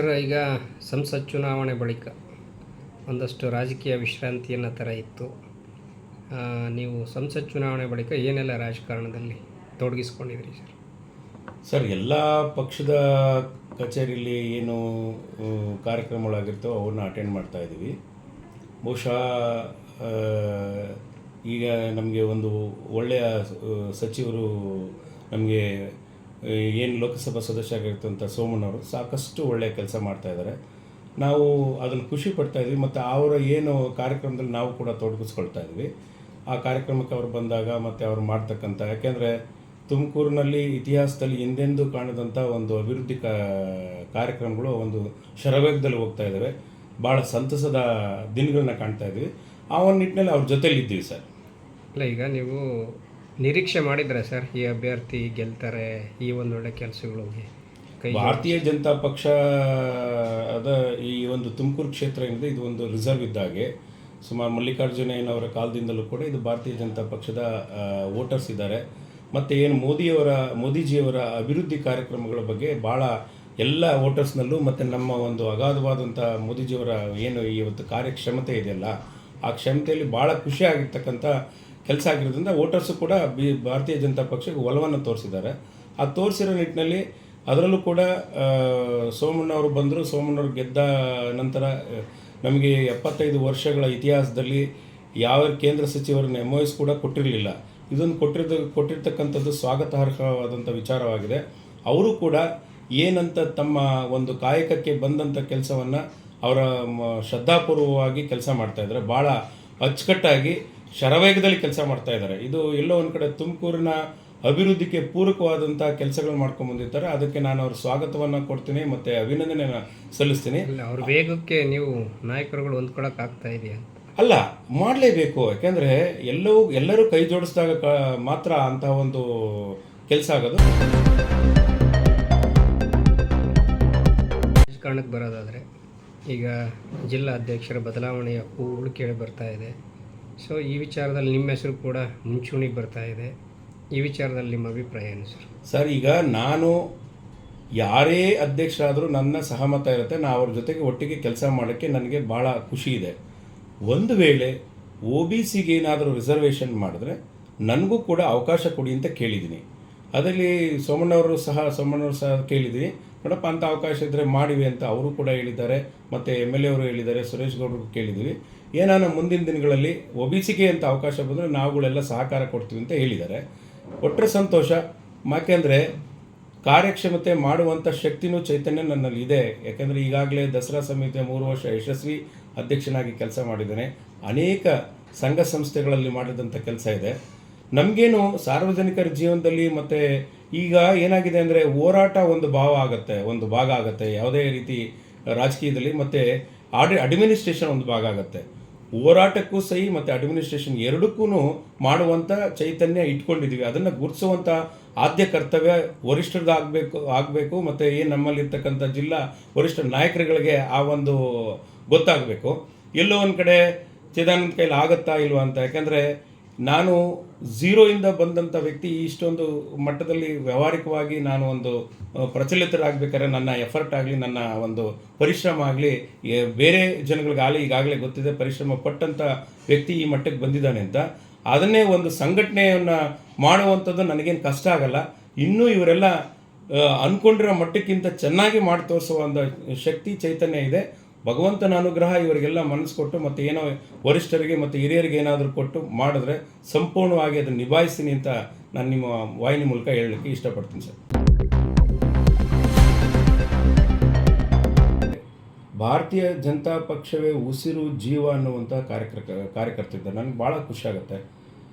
Sir, ಈಗ ಸಂಸತ್ ಚುನಾವಣೆ ಬಳಿಕ ಒಂದಷ್ಟು ರಾಜಕೀಯ ವಿಶ್ರಾಂತಿಯನ್ನು ಥರ ಇತ್ತು. ನೀವು ಸಂಸತ್ ಚುನಾವಣೆ ಬಳಿಕ ಏನೆಲ್ಲ ರಾಜಕಾರಣದಲ್ಲಿ ತೊಡಗಿಸ್ಕೊಂಡಿದ್ರಿ ಸರ್? ಸರ್, ಎಲ್ಲ ಪಕ್ಷದ ಕಚೇರಿಯಲ್ಲಿ ಏನು ಕಾರ್ಯಕ್ರಮಗಳಾಗಿರ್ತವೋ ಅವನ್ನ ಅಟೆಂಡ್ ಮಾಡ್ತಾ ಇದ್ದೀವಿ. ಬಹುಶಃ ಈಗ ನಮಗೆ ಒಂದು ಒಳ್ಳೆಯ ಸಚಿವರು ನಮಗೆ ಏನು ಲೋಕಸಭಾ ಸದಸ್ಯರಾಗಿರ್ತಂಥ ಸೋಮಣ್ಣವರು ಸಾಕಷ್ಟು ಒಳ್ಳೆಯ ಕೆಲಸ ಮಾಡ್ತಾಯಿದ್ದಾರೆ. ನಾವು ಅದನ್ನು ಖುಷಿ ಪಡ್ತಾ ಇದ್ವಿ ಮತ್ತು ಅವರ ಏನು ಕಾರ್ಯಕ್ರಮದಲ್ಲಿ ನಾವು ಕೂಡ ತೊಡಗಿಸ್ಕೊಳ್ತಾ ಇದ್ವಿ. ಆ ಕಾರ್ಯಕ್ರಮಕ್ಕೆ ಅವರು ಬಂದಾಗ ಮತ್ತು ಅವರು ಮಾಡ್ತಕ್ಕಂಥ, ಯಾಕೆಂದರೆ ತುಮಕೂರಿನಲ್ಲಿ ಇತಿಹಾಸದಲ್ಲಿ ಹಿಂದೆಂದೂ ಕಾಣದಂಥ ಒಂದು ಅಭಿವೃದ್ಧಿ ಕಾರ್ಯಕ್ರಮಗಳು ಒಂದು ಶರವೇಗದಲ್ಲಿ ಹೋಗ್ತಾ ಇದ್ದಾವೆ. ಭಾಳ ಸಂತಸದ ದಿನಗಳನ್ನ ಕಾಣ್ತಾ ಇದ್ವಿ. ಆ ಒಂದು ನಿಟ್ಟಿನಲ್ಲಿ ಅವ್ರ ಜೊತೆಲಿದ್ದೀವಿ ಸರ್. ಇಲ್ಲ, ಈಗ ನೀವು ನಿರೀಕ್ಷೆ ಮಾಡಿದ್ರೆ ಸರ್, ಈ ಅಭ್ಯರ್ಥಿ ಗೆಲ್ತಾರೆ, ಈ ಒಂದು ಒಳ್ಳೆ ಕೆಲಸಗಳಿಗೆ ಭಾರತೀಯ ಜನತಾ ಪಕ್ಷ ಈ ಒಂದು ತುಮಕೂರು ಕ್ಷೇತ್ರ ಏನಿದೆ, ಇದು ಒಂದು ರಿಸರ್ವ್ ಇದ್ದಾಗೆ. ಸುಮಾರು ಮಲ್ಲಿಕಾರ್ಜುನಯ್ಯನವರ ಕಾಲದಿಂದಲೂ ಕೂಡ ಇದು ಭಾರತೀಯ ಜನತಾ ಪಕ್ಷದ ವೋಟರ್ಸ್ ಇದ್ದಾರೆ. ಮತ್ತು ಏನು ಮೋದಿಜಿಯವರ ಅಭಿವೃದ್ಧಿ ಕಾರ್ಯಕ್ರಮಗಳ ಬಗ್ಗೆ ಭಾಳ ಎಲ್ಲ ವೋಟರ್ಸ್ನಲ್ಲೂ ಮತ್ತು ನಮ್ಮ ಒಂದು ಅಗಾಧವಾದಂಥ ಮೋದಿಜಿಯವರ ಏನು ಇವತ್ತು ಕಾರ್ಯಕ್ಷಮತೆ ಇದೆಯಲ್ಲ, ಆ ಕ್ಷಮತೆಯಲ್ಲಿ ಭಾಳ ಖುಷಿಯಾಗಿರ್ತಕ್ಕಂಥ ಕೆಲಸ ಆಗಿರೋದ್ರಿಂದ ವೋಟರ್ಸು ಕೂಡ ಭಾರತೀಯ ಜನತಾ ಪಕ್ಷಕ್ಕೆ ಒಲವನ್ನು ತೋರಿಸಿದ್ದಾರೆ. ಆ ತೋರಿಸಿರೋ ನಿಟ್ಟಿನಲ್ಲಿ ಅದರಲ್ಲೂ ಕೂಡ ಸೋಮಣ್ಣವರು ಬಂದರು. ಸೋಮಣ್ಣವ್ರು ಗೆದ್ದ ನಂತರ ನಮಗೆ 75 ವರ್ಷಗಳ ಇತಿಹಾಸದಲ್ಲಿ ಯಾವ ಕೇಂದ್ರ ಸಚಿವರನ್ನ MOS ಕೂಡ ಕೊಟ್ಟಿರಲಿಲ್ಲ. ಇದೊಂದು ಕೊಟ್ಟಿರ್ತಕ್ಕಂಥದ್ದು ಸ್ವಾಗತಾರ್ಹವಾದಂಥ ವಿಚಾರವಾಗಿದೆ. ಅವರು ಕೂಡ ಏನಂತ ತಮ್ಮ ಒಂದು ಕಾಯಕಕ್ಕೆ ಬಂದಂಥ ಕೆಲಸವನ್ನು ಅವರ ಶ್ರದ್ಧಾಪೂರ್ವವಾಗಿ ಕೆಲಸ ಮಾಡ್ತಾಯಿದ್ದಾರೆ. ಭಾಳ ಅಚ್ಚುಕಟ್ಟಾಗಿ ಶರವೇಗದಲ್ಲಿ ಕೆಲಸ ಮಾಡ್ತಾ ಇದ್ದಾರೆ. ಇದು ಎಲ್ಲೋ ಒಂದು ಕಡೆ ತುಮಕೂರಿನ ಅಭಿವೃದ್ಧಿಗೆ ಪೂರಕವಾದಂಥ ಕೆಲಸಗಳು ಮಾಡ್ಕೊಂಡ್ಬಂದಿರ್ತಾರೆ. ಅದಕ್ಕೆ ನಾನು ಅವ್ರ ಸ್ವಾಗತವನ್ನು ಕೊಡ್ತೀನಿ ಮತ್ತು ಅಭಿನಂದನೆಯನ್ನು ಸಲ್ಲಿಸ್ತೀನಿ. ಅವ್ರ ವೇಗಕ್ಕೆ ನೀವು ನಾಯಕರುಗಳು ಹೊಂದ್ಕೊಳ್ಳೋಕ್ಕಾಗ್ತಾ ಇದೆಯಾ? ಅಲ್ಲ, ಮಾಡಲೇಬೇಕು. ಯಾಕೆಂದರೆ ಎಲ್ಲರೂ ಕೈ ಜೋಡಿಸಿದಾಗ ಮಾತ್ರ ಅಂತಹ ಒಂದು ಕೆಲಸ ಆಗೋದು. ರಾಜಕಾರಣಕ್ಕೆ ಬರೋದಾದರೆ ಈಗ ಜಿಲ್ಲಾ ಅಧ್ಯಕ್ಷರ ಬದಲಾವಣೆಯ ಕೂಗು ಕೇಳಿ ಬರ್ತಾ ಇದೆ. ಸೊ ಈ ವಿಚಾರದಲ್ಲಿ ನಿಮ್ಮ ಹೆಸರು ಕೂಡ ಮುಂಚೂಣಿಗೆ ಬರ್ತಾ ಇದೆ. ಈ ವಿಚಾರದಲ್ಲಿ ನಿಮ್ಮ ಅಭಿಪ್ರಾಯ ಏನು ಸರ್? ಸರ್, ಈಗ ನಾನು ಯಾರೇ ಅಧ್ಯಕ್ಷರಾದರೂ ನನ್ನ ಸಹಮತ ಇರುತ್ತೆ. ನಾನು ಅವ್ರ ಜೊತೆಗೆ ಒಟ್ಟಿಗೆ ಕೆಲಸ ಮಾಡೋಕ್ಕೆ ನನಗೆ ಭಾಳ ಖುಷಿ ಇದೆ. ಒಂದು ವೇಳೆ OBCಗೆ ಏನಾದರೂ ರಿಸರ್ವೇಷನ್ ಮಾಡಿದ್ರೆ ನನಗೂ ಕೂಡ ಅವಕಾಶ ಕೊಡಿ ಅಂತ ಕೇಳಿದ್ದೀನಿ. ಅದರಲ್ಲಿ ಸೋಮಣ್ಣವರು ಸಹ ಕೇಳಿದ್ದೀನಿ. ನೋಡಪ್ಪ, ಅಂಥ ಅವಕಾಶ ಇದ್ದರೆ ಮಾಡಿವಿ ಅಂತ ಅವರು ಕೂಡ ಹೇಳಿದ್ದಾರೆ. ಮತ್ತು MLA ಅವರು ಹೇಳಿದ್ದಾರೆ, ಸುರೇಶ್ ಗೌಡರು ಕೇಳಿದ್ದೀವಿ. ಏನಾನ ಮುಂದಿನ ದಿನಗಳಲ್ಲಿ OBCಗೆ ಅಂತ ಅವಕಾಶ ಬಂದರೆ ನಾವುಗಳೆಲ್ಲ ಸಹಕಾರ ಕೊಡ್ತೀವಿ ಅಂತ ಹೇಳಿದ್ದಾರೆ. ಒಟ್ಟರೆ ಸಂತೋಷ. ಯಾಕೆಂದರೆ ಕಾರ್ಯಕ್ಷಮತೆ ಮಾಡುವಂಥ ಶಕ್ತಿನೂ ಚೈತನ್ಯ ನನ್ನಲ್ಲಿ ಇದೆ. ಯಾಕೆಂದರೆ ಈಗಾಗಲೇ ದಸರಾ ಸಮಿತಿಯ 3 ವರ್ಷ ಯಶಸ್ವಿ ಅಧ್ಯಕ್ಷನಾಗಿ ಕೆಲಸ ಮಾಡಿದ್ದೇನೆ. ಅನೇಕ ಸಂಘ ಸಂಸ್ಥೆಗಳಲ್ಲಿ ಮಾಡಿದಂಥ ಕೆಲಸ ಇದೆ. ನಮಗೇನು ಸಾರ್ವಜನಿಕರ ಜೀವನದಲ್ಲಿ ಮತ್ತು ಈಗ ಏನಾಗಿದೆ ಅಂದರೆ ಹೋರಾಟ ಒಂದು ಭಾಗ ಆಗುತ್ತೆ ಯಾವುದೇ ರೀತಿ ರಾಜಕೀಯದಲ್ಲಿ. ಮತ್ತು ಅಡ್ಮಿನಿಸ್ಟ್ರೇಷನ್ ಒಂದು ಭಾಗ ಆಗುತ್ತೆ. ಹೋರಾಟಕ್ಕೂ ಸಹಿ ಮತ್ತು ಅಡ್ಮಿನಿಸ್ಟ್ರೇಷನ್ ಎರಡಕ್ಕೂ ಮಾಡುವಂಥ ಚೈತನ್ಯ ಇಟ್ಕೊಂಡಿದ್ದೀವಿ. ಅದನ್ನು ಗುರುತಿಸುವಂಥ ಆದ್ಯ ಕರ್ತವ್ಯ ವರಿಷ್ಠರದ್ದು ಆಗಬೇಕು. ಮತ್ತು ಏನು ನಮ್ಮಲ್ಲಿರ್ತಕ್ಕಂಥ ಜಿಲ್ಲಾ ವರಿಷ್ಠ ನಾಯಕರುಗಳಿಗೆ ಆ ಒಂದು ಗೊತ್ತಾಗಬೇಕು. ಎಲ್ಲೋ ಒಂದು ಕಡೆ ಚಿದಾನಂದ ಕೈಲಿ ಆಗುತ್ತಾ ಇಲ್ವಾ ಅಂತ. ಯಾಕೆಂದರೆ ನಾನು ಝೀರೋಯಿಂದ ಬಂದಂಥ ವ್ಯಕ್ತಿ. ಇಷ್ಟೊಂದು ಮಟ್ಟದಲ್ಲಿ ವ್ಯಾವಹಾರಿಕವಾಗಿ ನಾನು ಒಂದು ಪ್ರಚಲಿತರಾಗಬೇಕಾದ್ರೆ ನನ್ನ ಎಫರ್ಟ್ ಆಗಲಿ, ನನ್ನ ಒಂದು ಪರಿಶ್ರಮ ಆಗಲಿ ಬೇರೆ ಜನಗಳಿಗಾಗಲಿ ಈಗಾಗಲೇ ಗೊತ್ತಿದೆ. ಪರಿಶ್ರಮ ಪಟ್ಟಂಥ ವ್ಯಕ್ತಿ ಈ ಮಟ್ಟಕ್ಕೆ ಬಂದಿದ್ದಾನೆ ಅಂತ. ಅದನ್ನೇ ಒಂದು ಸಂಘಟನೆಯನ್ನು ಮಾಡುವಂಥದ್ದು ನನಗೇನು ಕಷ್ಟ ಆಗಲ್ಲ. ಇನ್ನೂ ಇವರೆಲ್ಲ ಅಂದ್ಕೊಂಡಿರೋ ಮಟ್ಟಕ್ಕಿಂತ ಚೆನ್ನಾಗಿ ಮಾಡಿ ತೋರಿಸುವಂಥ ಶಕ್ತಿ ಚೈತನ್ಯ ಇದೆ. ಭಗವಂತನ ಅನುಗ್ರಹ ಇವರಿಗೆಲ್ಲ ಮನಸ್ಸು ಕೊಟ್ಟು ಮತ್ತು ಏನೋ ವರಿಷ್ಠರಿಗೆ ಮತ್ತು ಹಿರಿಯರಿಗೆ ಏನಾದರೂ ಕೊಟ್ಟು ಮಾಡಿದ್ರೆ ಸಂಪೂರ್ಣವಾಗಿ ಅದನ್ನು ನಿಭಾಯಿಸ್ತೀನಿ ಅಂತ ನಾನು ನಿಮ್ಮ ವಾಹಿನಿ ಮೂಲಕ ಹೇಳಲಿಕ್ಕೆ ಇಷ್ಟಪಡ್ತೀನಿ ಸರ್. ಭಾರತೀಯ ಜನತಾ ಪಕ್ಷವೇ ಉಸಿರು ಜೀವ ಅನ್ನುವಂಥ ಕಾರ್ಯಕರ್ತಿದ್ದೆ. ನನಗೆ ಭಾಳ ಖುಷಿಯಾಗುತ್ತೆ.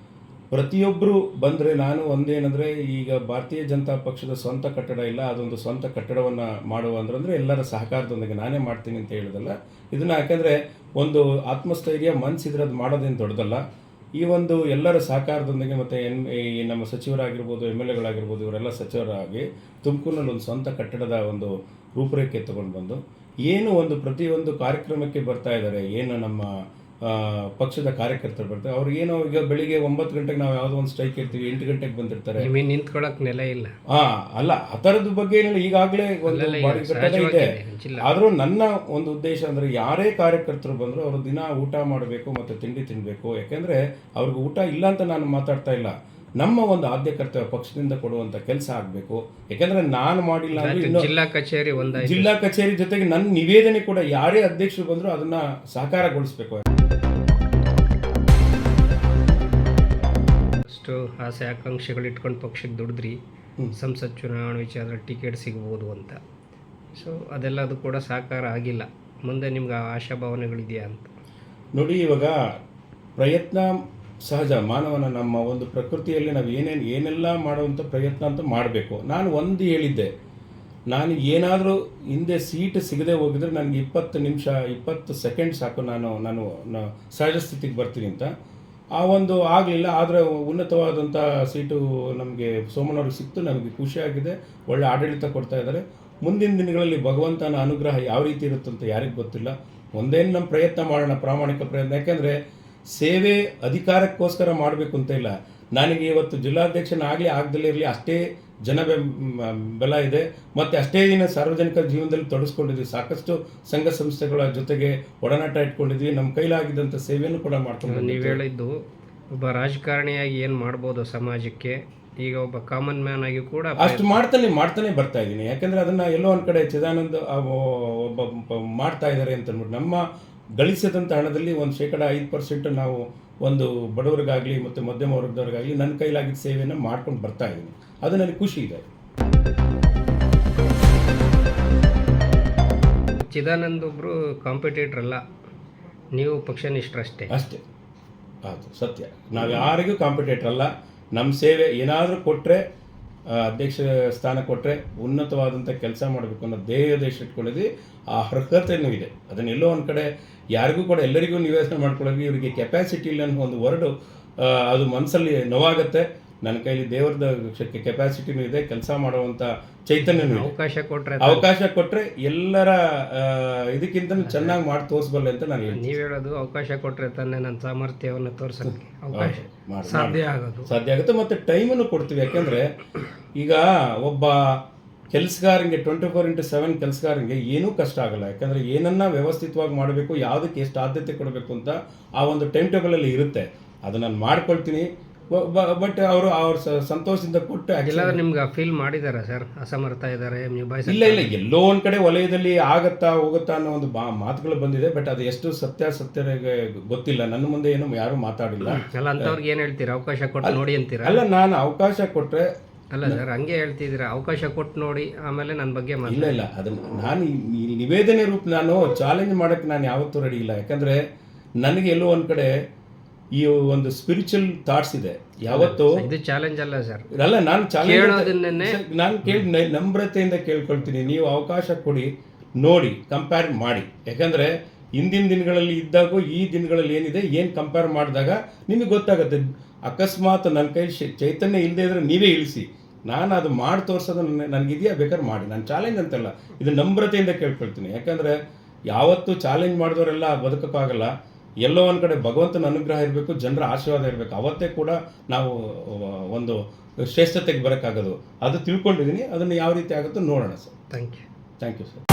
ಪ್ರತಿಯೊಬ್ಬರು ಬಂದರೆ ನಾನು ಒಂದೇನೆಂದರೆ, ಈಗ ಭಾರತೀಯ ಜನತಾ ಪಕ್ಷದ ಸ್ವಂತ ಕಟ್ಟಡ ಇಲ್ಲ, ಅದೊಂದು ಸ್ವಂತ ಕಟ್ಟಡವನ್ನು ಮಾಡುವಂದ್ರೆ ಎಲ್ಲರ ಸಹಕಾರದೊಂದಿಗೆ ನಾನೇ ಮಾಡ್ತೀನಿ ಅಂತ ಹೇಳೋದಲ್ಲ. ಇದನ್ನು ಯಾಕೆಂದರೆ ಒಂದು ಆತ್ಮಸ್ಥೈರ್ಯ ಮನಸ್ಸಿದ್ರೆ ಅದು ಮಾಡೋದೇನು ದೊಡ್ಡದಲ್ಲ. ಈ ಒಂದು ಎಲ್ಲರ ಸಹಕಾರದೊಂದಿಗೆ ಮತ್ತು ನಮ್ಮ ಸಚಿವರಾಗಿರ್ಬೋದು, MLAಗಳಾಗಿರ್ಬೋದು, ಇವರೆಲ್ಲ ಸಚಿವರಾಗಿ ತುಮಕೂರಿನಲ್ಲಿ ಒಂದು ಸ್ವಂತ ಕಟ್ಟಡದ ಒಂದು ರೂಪರೇಖೆ ತೊಗೊಂಡು ಬಂದು ಏನು ಒಂದು ಪ್ರತಿಯೊಂದು ಕಾರ್ಯಕ್ರಮಕ್ಕೆ ಬರ್ತಾ ಇದ್ದಾರೆ. ಏನು ನಮ್ಮ ಪಕ್ಷದ ಕಾರ್ಯಕರ್ತರು ಬರ್ತಾರೆ. ಅವ್ರು ಏನೋ ಈಗ ಬೆಳಿಗ್ಗೆ 9 ಗಂಟೆಗೆ ನಾವು ಯಾವುದೋ ಒಂದು ಸ್ಟ್ರೈಕ್ ಇರ್ತೀವಿ, 8 ಗಂಟೆಗೆ ಬಂದಿರ್ತಾರೆ. ನಿಮಗೆ ನಿಂತ್ಕೊಳ್ಳೋಕೆ ನೆಲೆ ಇಲ್ಲ. ಅಲ್ಲ, ಆ ಥರದ ಬಗ್ಗೆ ಏನಿಲ್ಲ, ಈಗಾಗಲೇ ಒಂದು ಬಾಡಿ ಕಟ್ಟಡ ಇದೆ. ಆದರೂ ನನ್ನ ಒಂದು ಉದ್ದೇಶ ಅಂದರೆ ಯಾರೇ ಕಾರ್ಯಕರ್ತರು ಬಂದರೂ ಅವರು ದಿನ ಊಟ ಮಾಡಬೇಕು ಮತ್ತು ತಿಂಡಿ ತಿನ್ನಬೇಕು. ಯಾಕೆಂದರೆ ಅವ್ರಿಗೆ ಊಟ ಇಲ್ಲ ಅಂತ ನಾನು ಮಾತಾಡ್ತಾ ಇಲ್ಲ. ನಮ್ಮ ಒಂದು ಆದ್ಯ ಕರ್ತವ್ಯ ಪಕ್ಷದಿಂದ ಕೊಡುವಂಥ ಕೆಲಸ ಆಗಬೇಕು. ಯಾಕೆಂದರೆ ನಾನು ಮಾಡಿಲ್ಲ ಅಂದರೆ ಇನ್ನು ಜಿಲ್ಲಾ ಕಚೇರಿ ಒಂದಾಯ್ತು. ಜಿಲ್ಲಾ ಕಚೇರಿ ಜೊತೆಗೆ ನನ್ನ ನಿವೇದನೆ ಕೂಡ ಯಾರೇ ಅಧ್ಯಕ್ಷರು ಬಂದರೂ ಅದನ್ನು ಸಾಕಾರಗೊಳಿಸಬೇಕು. ಅಷ್ಟು ಆಸೆ ಆಕಾಂಕ್ಷೆಗಳು ಇಟ್ಕೊಂಡು ಪಕ್ಷಕ್ಕೆ ದುಡಿದ್ರಿ, ಸಂಸತ್ ಚುನಾವಣೆ ವಿಚಾರದಲ್ಲಿ ಟಿಕೆಟ್ ಸಿಗ್ಬೋದು ಅಂತ. ಸೊ ಅದೆಲ್ಲದು ಕೂಡ ಸಾಕಾರ ಆಗಿಲ್ಲ. ಮುಂದೆ ನಿಮ್ಗೆ ಆ ಆಶಾಭಾವನೆಗಳಿದೆಯಾ ಅಂತ? ನೋಡಿ, ಇವಾಗ ಪ್ರಯತ್ನ ಸಹಜ, ಮಾನವನ ನಮ್ಮ ಒಂದು ಪ್ರಕೃತಿಯಲ್ಲಿ ನಾವು ಏನೆಲ್ಲ ಮಾಡುವಂಥ ಪ್ರಯತ್ನ ಅಂತ ಮಾಡಬೇಕು. ನಾನು ಒಂದು ಹೇಳಿದ್ದೆ, ನಾನು ಏನಾದರೂ ಹಿಂದೆ ಸೀಟ್ ಸಿಗದೆ ಹೋಗಿದ್ರೆ ನನಗೆ 20 ನಿಮಿಷ 20 ಸೆಕೆಂಡ್ ಸಾಕು, ನಾನು ಸಹಜ ಸ್ಥಿತಿಗೆ ಬರ್ತೀನಿ ಅಂತ. ಆ ಒಂದು ಆಗಲಿಲ್ಲ. ಆದರೆ ಉನ್ನತವಾದಂಥ ಸೀಟು ನಮಗೆ ಸೋಮಣ್ಣವ್ರಿಗೆ ಸಿಕ್ತು, ನಮಗೆ ಖುಷಿಯಾಗಿದೆ. ಒಳ್ಳೆ ಆಡಳಿತ ಕೊಡ್ತಾ ಇದ್ದಾರೆ. ಮುಂದಿನ ದಿನಗಳಲ್ಲಿ ಭಗವಂತನ ಅನುಗ್ರಹ ಯಾವ ರೀತಿ ಇರುತ್ತಂತ ಯಾರಿಗೂ ಗೊತ್ತಿಲ್ಲ. ಒಂದೇನು ನಮ್ಮ ಪ್ರಯತ್ನ ಮಾಡೋಣ, ಪ್ರಾಮಾಣಿಕ ಪ್ರಯತ್ನ. ಯಾಕೆಂದರೆ ಸೇವೆ ಅಧಿಕಾರಕ್ಕೋಸ್ಕರ ಮಾಡಬೇಕು ಅಂತ ಇಲ್ಲ. ನನಗೆ ಇವತ್ತು ಜಿಲ್ಲಾಧ್ಯಕ್ಷನಾಗಲಿ ಆಗದಲ್ಲೇ ಇರಲಿ ಅಷ್ಟೇ ಜನ ಬೆಲ ಇದೆ, ಮತ್ತು ಅಷ್ಟೇ ದಿನ ಸಾರ್ವಜನಿಕ ಜೀವನದಲ್ಲಿ ತೊಡಗಿಸ್ಕೊಂಡಿದ್ವಿ. ಸಾಕಷ್ಟು ಸಂಘ ಸಂಸ್ಥೆಗಳ ಜೊತೆಗೆ ಒಡನಾಟ ಇಟ್ಕೊಂಡಿದ್ವಿ. ನಮ್ಮ ಕೈಲಾಗಿದ್ದಂಥ ಸೇವೆಯನ್ನು ಕೂಡ ಮಾಡ್ಕೊಂಡು. ನೀವು ಹೇಳಿದ್ದು ಒಬ್ಬ ರಾಜಕಾರಣಿಯಾಗಿ ಏನು ಮಾಡ್ಬೋದು ಸಮಾಜಕ್ಕೆ, ಈಗ ಒಬ್ಬ ಕಾಮನ್ ಮ್ಯಾನ್ ಆಗಿ ಕೂಡ ಅಷ್ಟು ಮಾಡ್ತಾನೆ ಬರ್ತಾ ಇದ್ದೀನಿ. ಯಾಕೆಂದರೆ ಅದನ್ನು ಎಲ್ಲೋ ಒಂದು ಕಡೆ ಚಿದಾನಂದ ಒಬ್ಬ ಮಾಡ್ತಾ ಇದ್ದಾರೆ ಅಂತ ಅಂದ್ಬಿಟ್ಟು ನಮ್ಮ ಗಳಿಸಿದಂಥ ಹಣದಲ್ಲಿ ಒಂದು 5% ನಾವು ಒಂದು ಬಡವರಿಗಾಗಲಿ ಮತ್ತು ಮಧ್ಯಮ ವರ್ಗದವ್ರಿಗಾಗಲಿ ನನ್ನ ಕೈಲಾಗಿದ್ದ ಸೇವೆಯನ್ನು ಮಾಡ್ಕೊಂಡು ಬರ್ತಾ ಇದ್ದೀನಿ. ಅದು ನನಗೆ ಖುಷಿ ಇದೆ. ಚಿದಾನಂದ್ ಒಬ್ಬರು ಕಾಂಪಿಟೇಟರ್ ಅಲ್ಲ, ನೀವು ಪಕ್ಷನಿಷ್ಠರಷ್ಟೇ. ಅಷ್ಟೇ, ಅದು ಸತ್ಯ. ನಾವು ಯಾರಿಗೂ ಕಾಂಪಿಟೇಟರ್ ಅಲ್ಲ. ನಮ್ಮ ಸೇವೆ ಏನಾದರೂ ಕೊಟ್ಟರೆ, ಅಧ್ಯಕ್ಷ ಸ್ಥಾನ ಕೊಟ್ಟರೆ ಉನ್ನತವಾದಂಥ ಕೆಲಸ ಮಾಡಬೇಕು ಅನ್ನೋ ದೇಶ ಇಟ್ಕೊಂಡಿದ್ವಿ. ಆ ಅರ್ಹತೆಯೂ ಇದೆ. ಅದನ್ನೆಲ್ಲೋ ಒಂದು ಕಡೆ ಯಾರಿಗೂ ಕೂಡ ಎಲ್ಲರಿಗೂ ನಿವೇದನೆ ಮಾಡ್ಕೊಳ್ಳೋದು ಇವರಿಗೆ ಕೆಪಾಸಿಟಿ ಇಲ್ಲ ಅನ್ನೋ ಒಂದು ವರ್ಡು ಅದು ಮನಸ್ಸಲ್ಲಿ ನೋವಾಗುತ್ತೆ. ನನ್ನ ಕೈಲಿ ದೇವರದ ಕೆಪಾಸಿಟಿನೂ ಇದೆ, ಕೆಲಸ ಮಾಡುವಂಥ ಚೈತನ್ಯನೂ ಇದೆ. ಅವಕಾಶ ಕೊಟ್ಟರೆ ಎಲ್ಲರ ಇದಕ್ಕಿಂತ ಚೆನ್ನಾಗಿ ಮಾಡಿ ತೋರಿಸಬಲ್ಲೆ ಅಂತ ನಾನು ಹೇಳ್ತೀನಿ. ನೀವು ಹೇಳೋದು ಅವಕಾಶ ಕೊಟ್ಟರೆ ತಾನೇ ನನ್ನ ಸಾಮರ್ಥ್ಯವನ್ನು ತೋರಿಸೋಕ್ಕೆ ಅವಕಾಶ ಸಾಧ್ಯ ಆಗುತ್ತೆ. ಮತ್ತು ಟೈಮನ್ನು ಕೊಡ್ತೀವಿ. ಯಾಕೆಂದರೆ ಈಗ ಒಬ್ಬ ಕೆಲಸಗಾರನಿಗೆ 24/7 ಕೆಲಸಗಾರನಿಗೆ ಏನೂ ಕಷ್ಟ ಆಗಲ್ಲ. ಯಾಕಂದರೆ ಏನನ್ನ ವ್ಯವಸ್ಥಿತವಾಗಿ ಮಾಡಬೇಕು, ಯಾವುದಕ್ಕೆ ಎಷ್ಟು ಆದ್ಯತೆ ಕೊಡಬೇಕು ಅಂತ ಆ ಒಂದು ಟೈಮ್ ಟೇಬಲಲ್ಲಿ ಇರುತ್ತೆ. ಅದನ್ನು ನಾನು ಮಾಡ್ಕೊಳ್ತೀನಿ. ಬಟ್ ಅವರು ಸಂತೋಷದಿಂದ ಕೊಟ್ಟು ಎಲ್ಲಾದ್ರೂ ನಿಮ್ಗೆ ಫೀಲ್ ಮಾಡಿದಾರಾ ಸರ್, ಅಸಮರ್ಥ ಇದ್ದಾರೆ ಇಲ್ಲ, ಎಲ್ಲೋ ಒಂದು ಕಡೆ ವಲಯದಲ್ಲಿ ಆಗತ್ತಾ ಹೋಗುತ್ತಾ ಅನ್ನೋ ಒಂದು ಮಾತುಗಳು ಬಂದಿದೆ. ಬಟ್ ಅದು ಎಷ್ಟು ಸತ್ಯರಿಗೆ ಗೊತ್ತಿಲ್ಲ. ನನ್ನ ಮುಂದೆ ಏನು ಯಾರು ಮಾತಾಡಿಲ್ಲ. ಅಲ್ಲ, ಅಂಥವ್ರಿಗೆ ಏನು ಹೇಳ್ತೀರಾ? ಅವಕಾಶ ಕೊಟ್ಟು ನೋಡಿ ಅಂತೀರಾ? ಅಲ್ಲ, ನಾನು ಅವಕಾಶ ಕೊಟ್ಟರೆ ಅಲ್ಲ ಸರ್, ಹಂಗೆ ಹೇಳ್ತಿದ್ದೀರಾ, ಅವಕಾಶ ಕೊಟ್ಟು ನೋಡಿ ಆಮೇಲೆ ನನ್ನ ಬಗ್ಗೆ ಇಲ್ಲ ಅದನ್ನು ನಾನು ನಿವೇದನೆ ರೂಪ ನಾನು ಚಾಲೆಂಜ್ ಮಾಡೋಕ್ಕೆ ನಾನು ಯಾವತ್ತೂ ರೆಡಿ ಇಲ್ಲ. ಯಾಕಂದರೆ ನನಗೆ ಎಲ್ಲೋ ಒಂದು ಕಡೆ ಈ ಒಂದು ಸ್ಪಿರಿಚುವಲ್ ಥಾಟ್ಸ್ ಇದೆ. ಯಾವತ್ತು ಇದು ಚಾಲೆಂಜ್ ಅಲ್ಲ ಸರ್. ಅಲ್ಲ, ನಾನು ನಾನು ನಮ್ರತೆಯಿಂದ ಕೇಳ್ಕೊಳ್ತೀನಿ, ನೀವು ಅವಕಾಶ ಕೊಡಿ, ನೋಡಿ, ಕಂಪೇರ್ ಮಾಡಿ. ಯಾಕಂದರೆ ಹಿಂದಿನ ದಿನಗಳಲ್ಲಿ ಇದ್ದಾಗೂ ಈ ದಿನಗಳಲ್ಲಿ ಏನಿದೆ ಏನು ಕಂಪೇರ್ ಮಾಡಿದಾಗ ನಿಮಗೆ ಗೊತ್ತಾಗುತ್ತೆ. ಅಕಸ್ಮಾತ್ ನನ್ನ ಕೈ ಚೈತನ್ಯ ಇಲ್ಲದೆ ಇದ್ರೆ ನೀವೇ ಇಳಿಸಿ, ನಾನು ಅದು ಮಾಡಿ ತೋರಿಸೋದು ನನಗಿದೆಯಾ, ಬೇಕಾದ್ರೆ ಮಾಡಿ. ನಾನು ಚಾಲೆಂಜ್ ಅಂತಲ್ಲ, ಇದು ನಮ್ರತೆಯಿಂದ ಕೇಳ್ಕೊಳ್ತೀನಿ. ಯಾಕಂದರೆ ಯಾವತ್ತೂ ಚಾಲೆಂಜ್ ಮಾಡಿದವರೆಲ್ಲ ಬದುಕೋಕ್ಕಾಗಲ್ಲ. ಎಲ್ಲೋ ಒಂದು ಕಡೆ ಭಗವಂತನ ಅನುಗ್ರಹ ಇರಬೇಕು, ಜನರ ಆಶೀರ್ವಾದ ಇರಬೇಕು. ಅವತ್ತೇ ಕೂಡ ನಾವು ಒಂದು ಶ್ರೇಷ್ಠತೆಗೆ ಬರೋಕ್ಕಾಗೋದು. ಅದು ತಿಳ್ಕೊಂಡಿದ್ದೀನಿ. ಅದನ್ನು ಯಾವ ರೀತಿ ಆಗುತ್ತೋ ನೋಡೋಣ ಸರ್. Thank you sir.